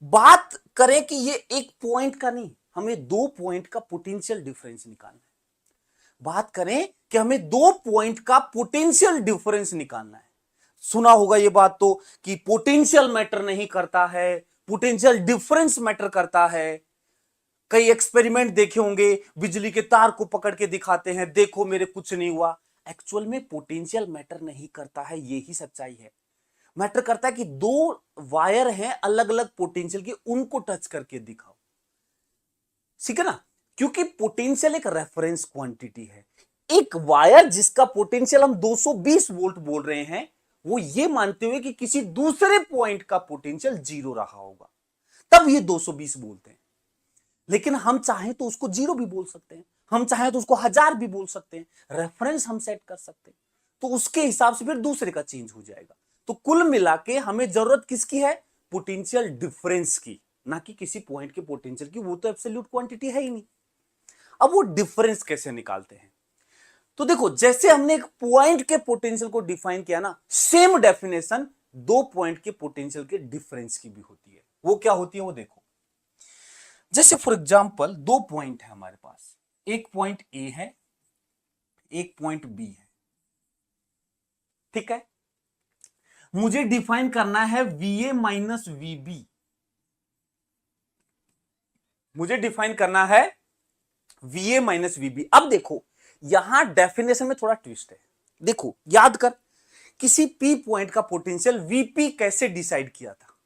बात करें कि ये एक पॉइंट का नहीं, हमें 2 पॉइंट का पोटेंशियल डिफरेंस निकालना है। बात करें कि हमें 2 पॉइंट का पोटेंशियल डिफरेंस निकालना है। सुना होगा ये बात तो कि पोटेंशियल मैटर नहीं करता है, पोटेंशियल डिफरेंस मैटर करता है। कई एक्सपेरिमेंट देखे होंगे, बिजली के तार को पकड़ के दिखाते हैं, देखो मेरे कुछ नहीं हुआ। एक्चुअल में पोटेंशियल मैटर नहीं करता है, यही सच्चाई है। मैटर करता है कि 2 वायर हैं अलग अलग पोटेंशियल की, उनको टच करके दिखाओ। ठीक है ना, क्योंकि पोटेंशियल एक रेफरेंस क्वांटिटी है। एक वायर जिसका पोटेंशियल हम 220 वोल्ट बोल रहे हैं, वो ये मानते हुए कि किसी दूसरे पॉइंट का पोटेंशियल 0 रहा होगा, तब ये 220 बोलते हैं। लेकिन हम चाहें तो उसको 0 भी बोल सकते हैं, हम चाहें तो उसको 1000 भी बोल सकते हैं। रेफरेंस हम सेट कर सकते हैं, तो उसके हिसाब से फिर दूसरे का चेंज हो जाएगा। तो कुल मिला के हमें जरूरत किसकी है? पोटेंशियल डिफरेंस की, ना कि किसी पॉइंट के पोटेंशियल की। वो तो एब्सोल्यूट क्वांटिटी है ही नहीं। अब वो डिफरेंस कैसे निकालते हैं? तो देखो, जैसे हमने एक पॉइंट के पोटेंशियल को डिफाइन किया ना, सेम डेफिनेशन 2 पॉइंट के पोटेंशियल के डिफरेंस की भी होती है। वो क्या होती है वो देखो। जैसे फॉर एग्जांपल 2 पॉइंट है हमारे पास, एक पॉइंट ए है, एक पॉइंट बी है। ठीक है, मुझे डिफाइन करना है वीए माइनस वीबी। मुझे डिफाइन करना है वीए माइनस वीबी। अब देखो, यहां डेफिनेशन में थोड़ा ट्विस्ट है। देखो, याद कर, किसी पी पॉइंट का पोटेंशियल वीपी कैसे डिसाइड किया था?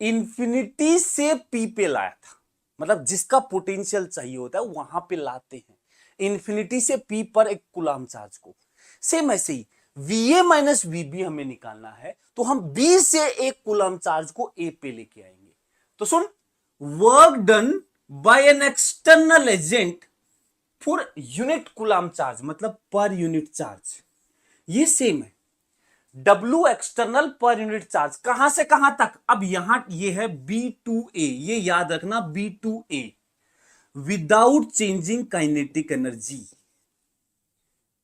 इंफिनिटी से पी पे लाया था। मतलब जिसका पोटेंशियल चाहिए होता है वहां पे लाते हैं, इंफिनिटी से पी पर एक कूलम्ब चार्ज को। सेम ऐसे ही वीए माइनस वीबी हमें निकालना है, तो हम बी से एक कूलम्ब चार्ज को ए पे लेके आएंगे। तो सुन, work done by an external agent for unit coulomb charge, मतलब पर यूनिट चार्ज, ये सेम है। W external per unit charge, कहां से कहां तक? अब यहां ये है B2A, ये याद रखना, B2A without changing kinetic energy.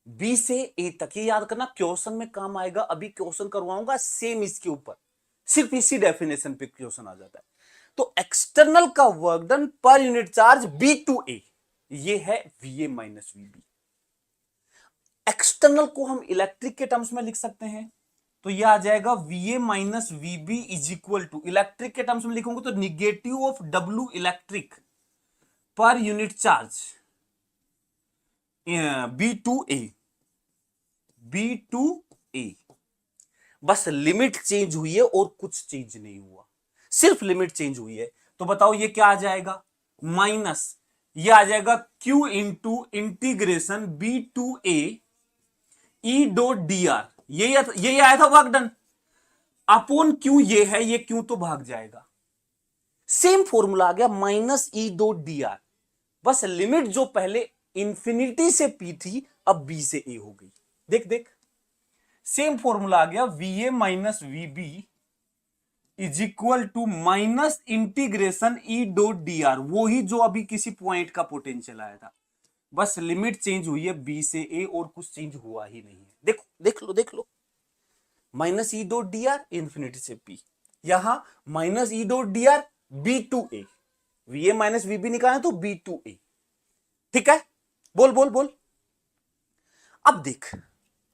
B से A तक, ये याद करना, क्वेश्चन में काम आएगा। अभी क्वेश्चन करवाऊंगा सेम इसके ऊपर, सिर्फ इसी डेफिनेशन पे क्वेश्चन आ जाता है। तो एक्सटर्नल का वर्क डन पर यूनिट चार्ज B2A, ये है VA माइनस VB। एक्सटर्नल को हम इलेक्ट्रिक के टर्म्स में लिख सकते हैं, तो यह आ जाएगा VA minus VB is equal to, electric के टर्म्स में लिखोगे तो निगेटिव ऑफ W इलेक्ट्रिक पर यूनिट चार्ज B2A। B2A, बस लिमिट चेंज हुई है और कुछ चेंज नहीं हुआ, सिर्फ लिमिट चेंज हुई है। तो बताओ ये क्या आ जाएगा? माइनस, ये आ जाएगा Q into integration B2A E dot D are, यही आया था वर्क डन अपॉन क्यू। ये है, ये क्यू तो भाग जाएगा, सेम फॉर्मूला आ गया, minus E dot D are. बस लिमिट जो पहले इंफिनिटी से पी थी, अब बी से ए हो गई। देख देख, सेम फॉर्मूला आ गया, V A minus V B is equal to minus integration E dot D R, वो ही जो अभी किसी पॉइंट का पोटेंशियल आया था। बस लिमिट चेंज हुई है बी से ए, और कुछ चेंज हुआ ही नहीं है। देखो, देख लो देख लो, minus E dot D R infinity से पी, यहां minus E dot D R B to A, V A minus V B निकालना तो बी टू ए। ठीक है, बोल बोल बोल। अब देख,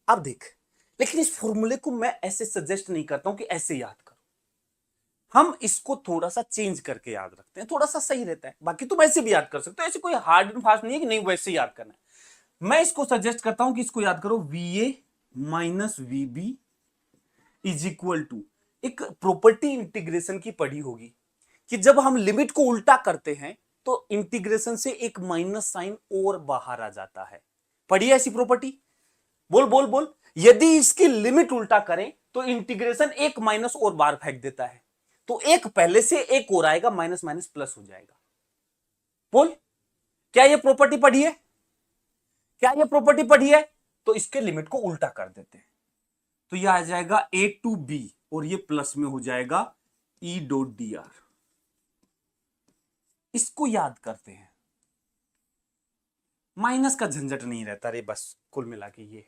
अब देख, लेकिन इस फॉर्मूले को मैं ऐसे सजेस्ट नहीं करता हूं कि ऐसे याद करो। हम इसको थोड़ा सा चेंज करके याद रखते हैं, थोड़ा सा सही रहता है। बाकी तुम ऐसे भी याद कर सकते हो, ऐसे कोई हार्ड एंड फास्ट नहीं है कि नहीं वैसे याद करना है। मैं इसको सजेस्ट करता हूं कि इसको याद करो, V A minus V B is equal to, एक प्रॉपर्टी इंटीग्रेशन की पढ़ी होगी कि जब हम लिमिट को उल्टा करते हैं तो इंटीग्रेशन से एक माइनस साइन और बाहर आ जाता है। पढ़िए ऐसी प्रॉपर्टी, बोल बोल बोल। यदि इसकी लिमिट उल्टा करें तो इंटीग्रेशन एक माइनस और बाहर फेंक देता है, तो एक पहले से एक और आएगा, माइनस माइनस प्लस हो जाएगा। बोल, क्या यह प्रॉपर्टी पढ़ी है? क्या यह प्रॉपर्टी पढ़ी है? तो इसके लिमिट को उल्टा कर देते हैं, तो यह आ जाएगा ए टू बी, और ये प्लस में हो जाएगा ई डॉट डी आर। इसको याद करते हैं, माइनस का झंझट नहीं रहता रे। बस कुल मिला के ये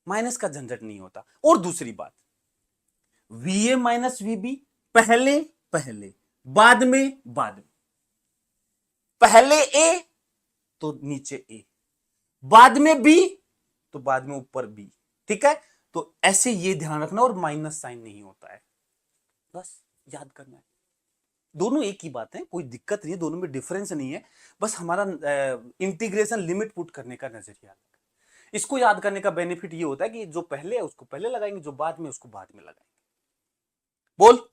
माइनस का झंझट नहीं होता। और दूसरी बात, V A minus V B, पहले पहले बाद में पहले ए तो नीचे ए, बाद में बी तो बाद में ऊपर बी। ठीक है, तो ऐसे ये ध्यान रखना, और माइनस साइन नहीं होता है, बस याद करना है। दोनों एक ही बात है, कोई दिक्कत नहीं है, दोनों में डिफरेंस नहीं है, बस हमारा इंटीग्रेशन लिमिट पुट करने का नजरिया अलग है। इसको याद करने का बेनिफिट ये होता है कि जो पहले है उसको पहले लगाएंगे, जो बाद में उसको बाद में लगाएंगे। बोल,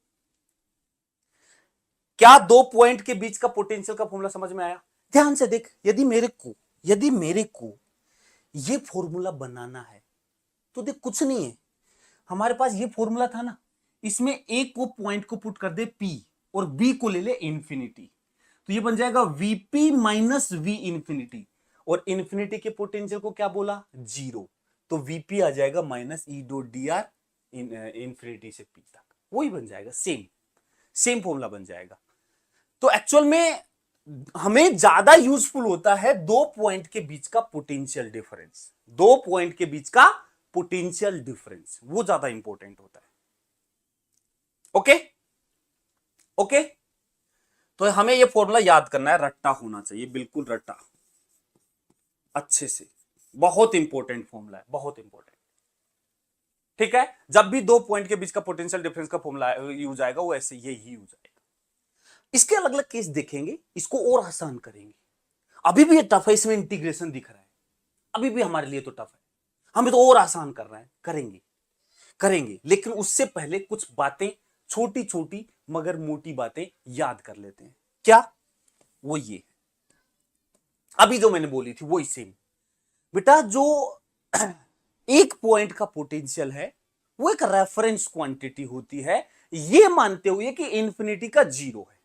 क्या दो पॉइंट के बीच का पोटेंशियल का फॉर्मूला समझ में आया? ध्यान से देख, यदि मेरे को ये फॉर्मूला बनाना है तो देख कुछ नहीं है, हमारे पास ये फॉर्मूला था ना, इसमें ए को पॉइंट को पुट कर दे पी और बी को ले ले इंफिनिटी, तो ये बन जाएगा वीपी माइनस वी इंफिनिटी, और इंफिनिटी के पोटेंशियल को क्या बोला? जीरो, तो वीपी आ जाएगा minus E dot D R infinity से पी तक, वही बन जाएगा, सेम फॉर्मूला बन जाएगा। तो एक्चुअल में हमें ज्यादा यूजफुल होता है दो पॉइंट के बीच का पोटेंशियल डिफरेंस, दो पॉइंट के बीच का पोटेंशियल डिफरेंस वो ज्यादा इंपॉर्टेंट होता है। ओके, तो हमें ये फॉर्मूला याद करना है, रट्टा होना चाहिए, बिल्कुल रट्टा, अच्छे से, बहुत इंपॉर्टेंट फॉर्मूला है, बहुत इंपॉर्टेंट। ठीक है, जब भी दो पॉइंट के बीच का पोटेंशियल डिफरेंस का फॉर्मूला यूज आएगा वो ऐसे ये ही यूज आएगा। इसके अलग अलग केस देखेंगे, इसको और आसान करेंगे। अभी भी ये टफ है, इसमें इंटीग्रेशन दिख रहा है, अभी भी हमारे लिए तो टफ है, हमें तो और आसान करना है, करेंगे, लेकिन उससे पहले कुछ बातें, छोटी छोटी मगर मोटी बातें याद कर लेते हैं। क्या? वो ये अभी जो मैंने बोली थी वो सेम बेटा, जो एक पॉइंट का पोटेंशियल है वो एक रेफरेंस क्वांटिटी होती है, ये मानते हुए कि इंफिनिटी का जीरो है,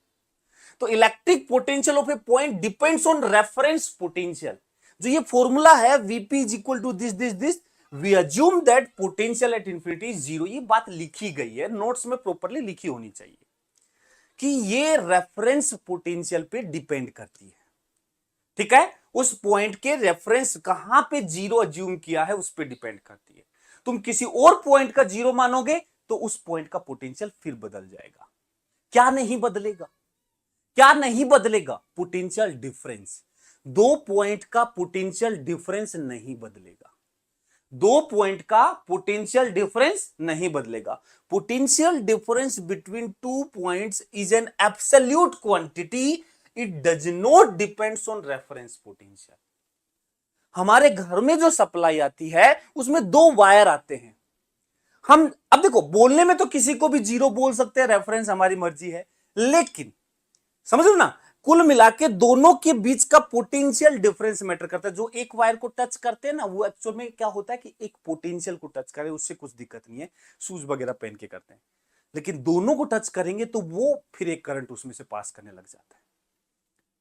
तो electric potential of a point depends on reference potential. जो ये फॉर्मूला है VP is equal to this, we assume that potential at infinity is zero. ये बात लिखी गई है, नोट्स में प्रॉपर्ली लिखी होनी चाहिए कि ये रेफरेंस पोटेंशियल पे डिपेंड करती है। ठीक है, उस पॉइंट के रेफरेंस कहां पे जीरो अज्यूम किया है उस पर डिपेंड करती है। तुम किसी और पॉइंट का जीरो मानोगे तो उस पॉइंट का पोटेंशियल फिर बदल जाएगा। क्या नहीं बदलेगा? Potential difference. दो पॉइंट का पोटेंशियल डिफरेंस नहीं बदलेगा, potential difference between two points is an absolute quantity, it does not depends on reference potential. हमारे घर में जो सप्लाई आती है उसमें दो वायर आते हैं, हम अब देखो बोलने में तो किसी को भी जीरो बोल सकते हैं, रेफरेंस हमारी मर्जी है, लेकिन समझ लो ना, कुल मिला के दोनों के बीच का पोटेंशियल डिफरेंस मैटर करता है। जो एक वायर को टच करते हैं ना, वो एक्चुअल में क्या होता है कि एक पोटेंशियल को टच करे, उससे कुछ दिक्कत नहीं है, शूज वगैरह पहन के करते हैं, लेकिन दोनों को टच करेंगे तो वो फिर एक करंट उसमें से पास करने लग जाता है।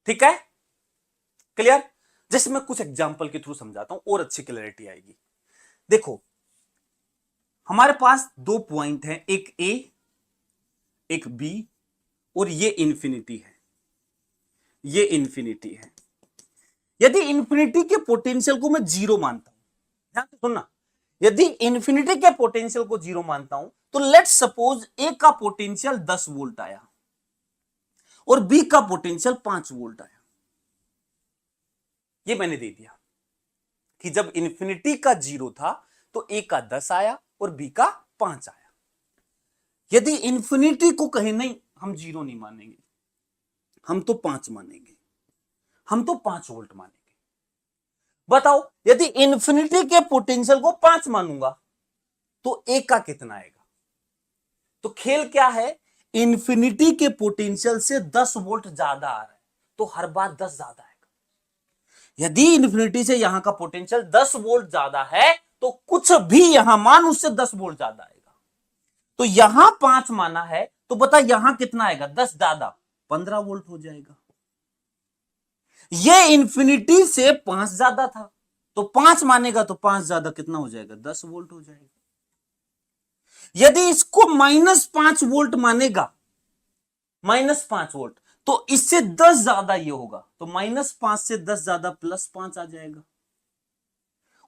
ठीक है, क्लियर? जैसे मैं कुछ एग्जांपल के थ्रू समझाता हूं और अच्छी क्लैरिटी आएगी। देखो, हमारे पास दो पॉइंट हैं, एक ए एक बी, और ये इंफिनिटी है, यदि इंफिनिटी के पोटेंशियल को मैं जीरो मानता हूं, ध्यान से सुनना, यदि इंफिनिटी के पोटेंशियल को जीरो मानता हूं तो लेट्स सपोज ए का पोटेंशियल 10 वोल्ट आया और बी का पोटेंशियल 5 वोल्ट आया। ये मैंने दे दिया कि जब इंफिनिटी का जीरो था तो ए का 10 आया और बी का 5 आया। यदि इंफिनिटी को कहें नहीं, हम जीरो नहीं मानेंगे, हम तो 5 मानेंगे, हम तो 5 वोल्ट मानेंगे। बताओ, यदि इंफिनिटी के पोटेंशियल को 5 मानूंगा तो ए का कितना आएगा? तो खेल क्या है, इंफिनिटी के पोटेंशियल से 10 वोल्ट ज्यादा आ रहा है तो हर बार 10 ज्यादा आएगा। यदि इंफिनिटी से यहां का पोटेंशियल 10 वोल्ट ज्यादा है तो कुछ भी यहां मान उससे 10 वोल्ट ज्यादा आएगा। तो यहां 5 माना है तो बता यहां कितना आएगा? 10 ज्यादा 15 वोल्ट हो जाएगा। ये इंफिनिटी से 5 ज्यादा था तो 5 मानेगा तो 5 ज्यादा कितना हो जाएगा? 10 वोल्ट हो जाएगा। यदि इसको -5 वोल्ट मानेगा, -5 वोल्ट, तो इससे 10 ज्यादा ये होगा तो -5 से 10 ज्यादा +5 आ जाएगा,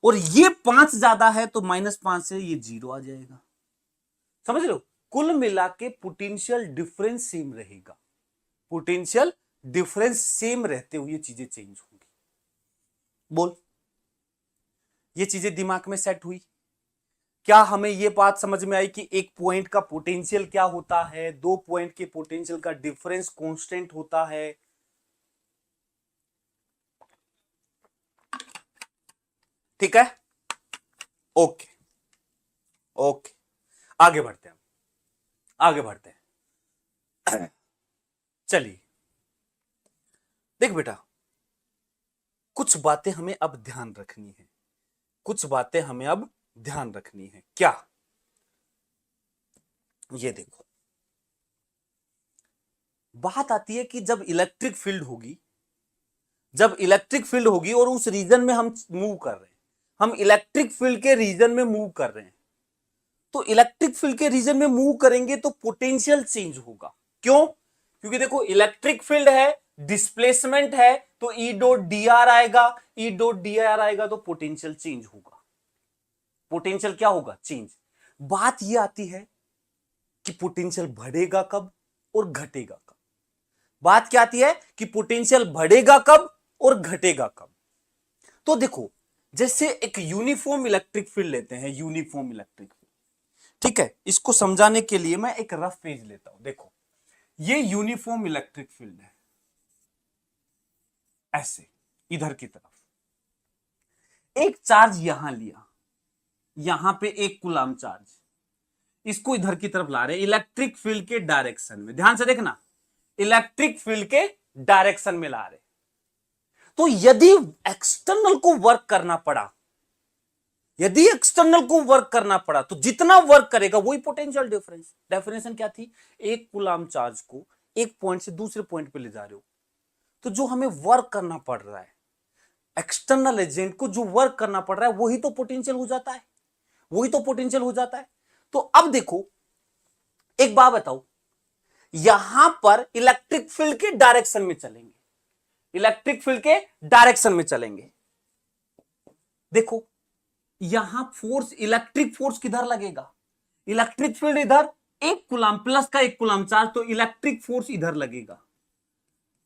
और ये 5 ज्यादा है तो -5 से ये 0 आ जाएगा। समझ लो, कुल मिला के पोटेंशियल डिफरेंस सेम रहेगा। पोटेंशियल डिफरेंस सेम रहते हुए चीजें चेंज होंगी। बोल, ये चीजें दिमाग में सेट हुई? क्या हमें ये बात समझ में आई कि एक पॉइंट का पोटेंशियल क्या होता है, दो पॉइंट के पोटेंशियल का डिफरेंस कांस्टेंट होता है? ठीक है, ओके ओके, आगे बढ़ते हैं, आगे बढ़ते हैं। चलिए देख बेटा, कुछ बातें हमें अब ध्यान रखनी है, कुछ बातें हमें अब ध्यान रखनी है। क्या? ये देखो, बात आती है कि जब इलेक्ट्रिक फील्ड होगी, जब इलेक्ट्रिक फील्ड होगी और उस रीजन में हम मूव कर रहे हैं, हम इलेक्ट्रिक फील्ड के रीजन में मूव कर रहे हैं, तो इलेक्ट्रिक फील्ड के रीजन में मूव करेंगे तो पोटेंशियल चेंज होगा। क्यों? क्योंकि देखो इलेक्ट्रिक फील्ड है, डिस्प्लेसमेंट है, तो ई डॉट डी आर आएगा, ई डॉट डी आर आएगा तो पोटेंशियल चेंज होगा। पोटेंशियल क्या होगा? चेंज। बात यह आती है कि पोटेंशियल बढ़ेगा कब और घटेगा कब। बात क्या आती है कि पोटेंशियल बढ़ेगा कब और घटेगा कब। तो देखो, जैसे एक यूनिफॉर्म इलेक्ट्रिक फील्ड लेते हैं, यूनिफॉर्म इलेक्ट्रिक फील्ड, ठीक है, इसको समझाने के लिए मैं एक रफ पेज लेता हूं। देखो, ये यूनिफॉर्म इलेक्ट्रिक फील्ड है, ऐसे इधर की तरफ एक चार्ज यहां लिया, यहां पे एक कूलम चार्ज, इसको इधर की तरफ ला रहे इलेक्ट्रिक फील्ड के डायरेक्शन में। ध्यान से देखना, इलेक्ट्रिक फील्ड के डायरेक्शन में ला रहे। तो यदि एक्सटर्नल को वर्क करना पड़ा, यदि एक्सटर्नल को वर्क करना पड़ा, तो जितना वर्क करेगा वही पोटेंशियल डिफरेंस। डेफिनेशन क्या थी? एक कूलम चार्ज को एक पॉइंट से दूसरे पॉइंट पे ले जा रहे हो, तो जो हमें वर्क करना पड़ रहा है, एक्सटर्नल एजेंट को जो वर्क करना पड़ रहा है, वही तो पोटेंशियल हो जाता है, वही तो पोटेंशियल हो जाता है। तो अब देखो, एक बात बताओ, यहां पर इलेक्ट्रिक फील्ड के डायरेक्शन में चलेंगे, इलेक्ट्रिक फील्ड के डायरेक्शन में चलेंगे। देखो, यहां फोर्स, इलेक्ट्रिक फोर्स किधर लगेगा? इलेक्ट्रिक फील्ड इधर, एक कूलम प्लस का एक कूलम चार्ज, तो इलेक्ट्रिक फोर्स इधर लगेगा,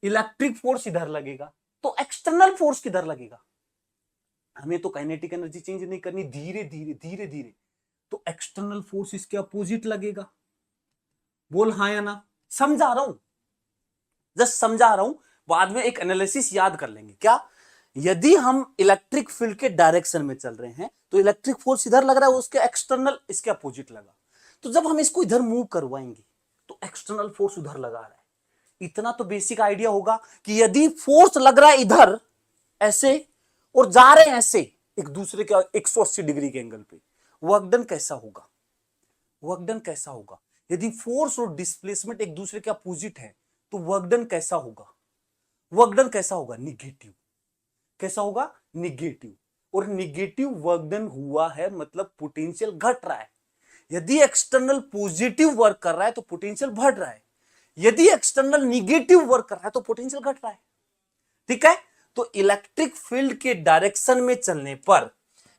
इलेक्ट्रिक फोर्स इधर लगेगा। तो एक्सटर्नल फोर्स किधर लगेगा? हमें तो काइनेटिक एनर्जी चेंज नहीं करनी, धीरे धीरे धीरे धीरे, तो एक्सटर्नल फोर्स इसके अपोजिट लगेगा। बोल हाँ या ना? समझा रहा हूं, जस्ट समझा रहा हूं, बाद में एक एनालिसिस याद कर लेंगे। क्या? यदि हम इलेक्ट्रिक फील्ड के डायरेक्शन में चल रहे हैं, तो इलेक्ट्रिक फोर्स इधर लग रहा है, उसके एक्सटर्नल इसके अपोजिट लगा, तो जब हम इसको इधर मूव करवाएंगे तो एक्सटर्नल फोर्स उधर लगा रहा है। इतना तो बेसिक आइडिया होगा कि यदि फोर्स लग रहा है इधर ऐसे और जा रहे हैं ऐसे एक दूसरे के 180 डिग्री के एंगल पे, वर्क डन कैसा होगा? वर्क डन कैसा होगा? यदि फोर्स और डिस्प्लेसमेंट एक दूसरे के अपोजिट है, तो वर्क डन कैसा होगा? वर्क डन कैसा होगा? निगेटिव। कैसा होगा? निगेटिव। और निगेटिव वर्क डन हुआ है मतलब पोटेंशियल घट रहा है। यदि एक्सटर्नल पॉजिटिव वर्क कर रहा है तो पोटेंशियल बढ़ रहा है, यदि एक्सटर्नल निगेटिव वर्क कर रहा है तो पोटेंशियल घट रहा है। ठीक है? तो इलेक्ट्रिक फील्ड के डायरेक्शन में चलने पर,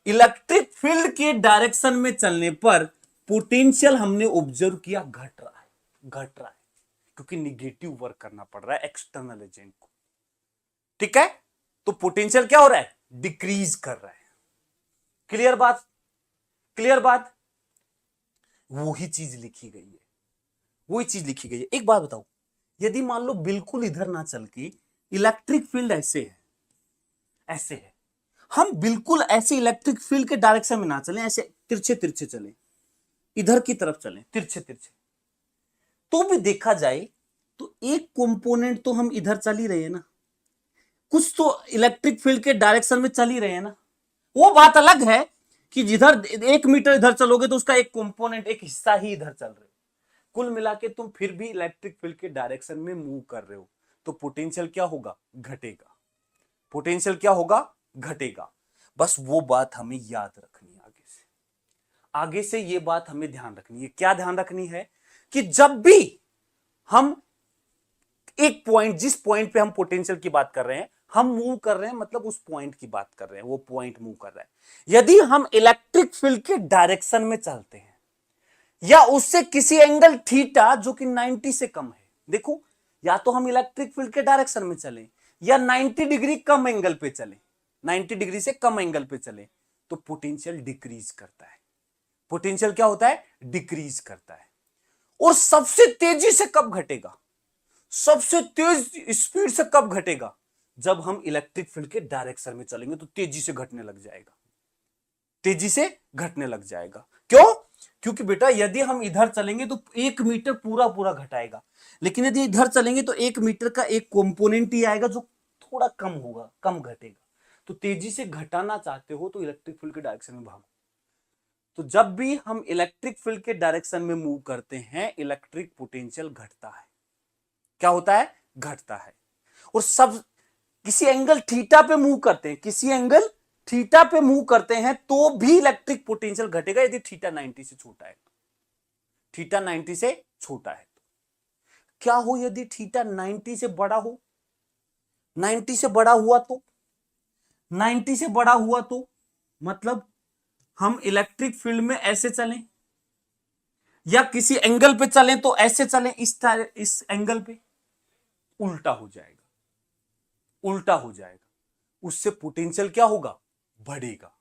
इलेक्ट्रिक फील्ड के डायरेक्शन में चलने पर पोटेंशियल हमने ऑब्जर्व किया घट रहा है, घट रहा है, क्योंकि निगेटिव वर्क करना पड़ रहा है एक्सटर्नल एजेंट को। ठीक है? तो पोटेंशियल क्या हो रहा है? डिक्रीज कर रहा है। क्लियर बात? क्लियर बात? वही चीज लिखी गई है, वही चीज लिखी गई है। एक बात बताओ, यदि मान लो बिल्कुल इधर ना चल के इलेक्ट्रिक फील्ड ऐसे है, ऐसे है, हम बिल्कुल ऐसे इलेक्ट्रिक फील्ड के डायरेक्शन में ना चले, ऐसे तिरछे तिरछे चले, इधर की तरफ चले तिरछे तिरछे, तो भी देखा जाए तो एक कंपोनेंट तो हम इधर चल ही रहे हैं ना, कुछ तो इलेक्ट्रिक फील्ड के डायरेक्शन में चल ही रहे हैं ना। वो बात अलग है कि जिधर 1 मीटर इधर चलोगे तो उसका एक कंपोनेंट, एक हिस्सा ही इधर चल रहे हो, कुल मिला के तुम फिर भी इलेक्ट्रिक फील्ड के डायरेक्शन में मूव कर रहे हो, तो पोटेंशियल क्या होगा? घटेगा। पोटेंशियल क्या होगा? घटेगा। बस वो बात हमें याद रखनी है। आगे से ये बात हमें ध्यान रखनी है। क्या ध्यान रखनी है? कि जब भी हम एक पॉइंट, जिस पॉइंट पे हम पोटेंशियल की बात कर रहे हैं, हम मूव कर रहे हैं मतलब उस पॉइंट की बात कर रहे हैं, वो पॉइंट मूव कर रहा है। यदि हम इलेक्ट्रिक फील्ड के डायरेक्शन में चलते हैं या उससे किसी एंगल थीटा जो कि 90 से कम है, देखो या तो हम इलेक्ट्रिक फील्ड के डायरेक्शन में चले या 90 डिग्री कम एंगल पे चले, 90 डिग्री से कम एंगल पे चले, तो पोटेंशियल डिक्रीज करता है। पोटेंशियल क्या होता है? डिक्रीज करता है। और सबसे तेजी से कब घटेगा? सबसे तेज स्पीड से कब घटेगा? जब हम इलेक्ट्रिक फील्ड के डायरेक्शन में चलेंगे तो तेजी से घटने लग जाएगा, तेजी से घटने लग जाएगा। क्यों? क्योंकि बेटा यदि हम इधर चलेंगे तो 1 मीटर पूरा पूरा घटाएगा, लेकिन यदि इधर चलेंगे तो 1 मीटर का एक कंपोनेंट ही आएगा जो थोड़ा कम होगा, कम घटेगा। तो तेजी से घटाना चाहते हो तो इलेक्ट्रिक फील्ड के डायरेक्शन में भागो। तो जब भी हम इलेक्ट्रिक फील्ड के डायरेक्शन में मूव करते हैं, इलेक्ट्रिक पोटेंशियल घटता है। क्या होता है? घटता है। और सब किसी एंगल थीटा पे मूव करते हैं, किसी एंगल थीटा पे मूव करते हैं तो भी इलेक्ट्रिक पोटेंशियल घटेगा, यदि थीटा 90 से छोटा है तो। थीटा 90 से छोटा है तो क्या हो? यदि थीटा 90 से बड़ा हो, 90 से बड़ा हुआ तो, 90 से बड़ा हुआ तो मतलब हम इलेक्ट्रिक फील्ड में ऐसे चलें या किसी एंगल पे चलें तो ऐसे चलें, इस एंगल पे, उल्टा हो जाएगा, उल्टा हो जाएगा। उससे पोटेंशियल क्या होगा? बढ़ेगा।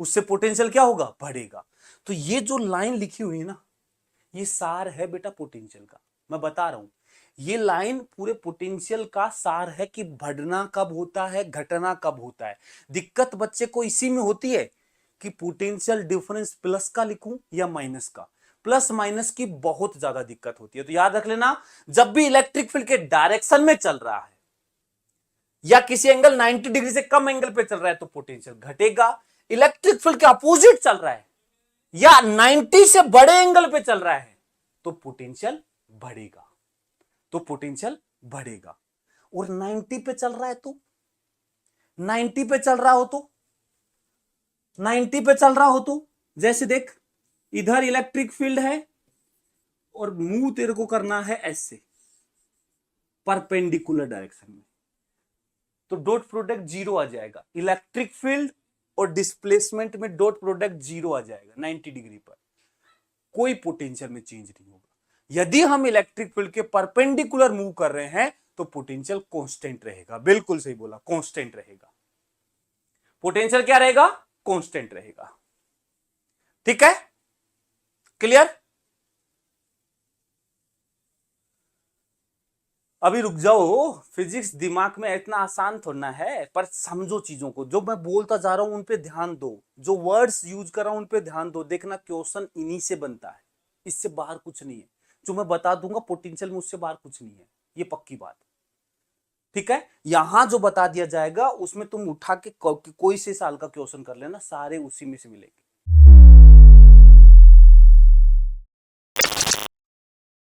उससे पोटेंशियल क्या होगा? बढ़ेगा। तो ये जो लाइन लिखी हुई है ना, ये सार है बेटा पोटेंशियल का। मैं बता रहा हूं, ये लाइन पूरे पोटेंशियल का सार है कि बढ़ना कब होता है, घटना कब होता है। दिक्कत बच्चे को इसी में होती है कि पोटेंशियल डिफरेंस प्लस का लिखूं या माइनस का। प्लस माइनस की बहुत ज्यादा दिक्कत होती है। तो याद रख लेना, जब भी इलेक्ट्रिक फील्ड के डायरेक्शन में चल रहा है या किसी एंगल 90 डिग्री से कम एंगल पे चल रहा है तो पोटेंशियल घटेगा। इलेक्ट्रिक फील्ड के अपोजिट चल रहा है या 90 से बड़े एंगल पे चल रहा है तो पोटेंशियल बढ़ेगा, तो पोटेंशियल बढ़ेगा। और 90 पे चल रहा है तो, 90 पे चल रहा हो तो, 90 पे चल रहा हो तो, जैसे देख इधर इलेक्ट्रिक फील्ड है और मूव तेरे को करना है ऐसे परपेंडिकुलर डायरेक्शन में, तो डॉट प्रोडक्ट जीरो आ जाएगा। इलेक्ट्रिक फील्ड और डिस्प्लेसमेंट में डॉट प्रोडक्ट जीरो आ जाएगा 90 डिग्री पर, कोई पोटेंशियल में चेंज नहीं होगा। यदि हम इलेक्ट्रिक फील्ड के परपेंडिकुलर मूव कर रहे हैं तो पोटेंशियल कांस्टेंट रहेगा। बिल्कुल सही बोला, कांस्टेंट रहेगा। पोटेंशियल क्या रहेगा? कांस्टेंट रहेगा। ठीक है, क्लियर? अभी रुक जाओ, फिजिक्स दिमाग में इतना आसान थोड़ा है, पर समझो चीजों को। जो मैं बोलता जा रहा हूं उन पे ध्यान दो, जो वर्ड्स यूज कर रहा हूं उन पे ध्यान दो। देखना क्वेश्चन इन्हीं से बनता है, इससे बाहर कुछ नहीं है। जो मैं बता दूंगा पोटेंशियल में, उससे बाहर कुछ नहीं है, ये पक्की बात। ठीक है, यहां जो बता दिया जाएगा उसमें तुम उठा के कोई से साल का क्वेश्चन कर लेना, सारे उसी में से मिलेंगे।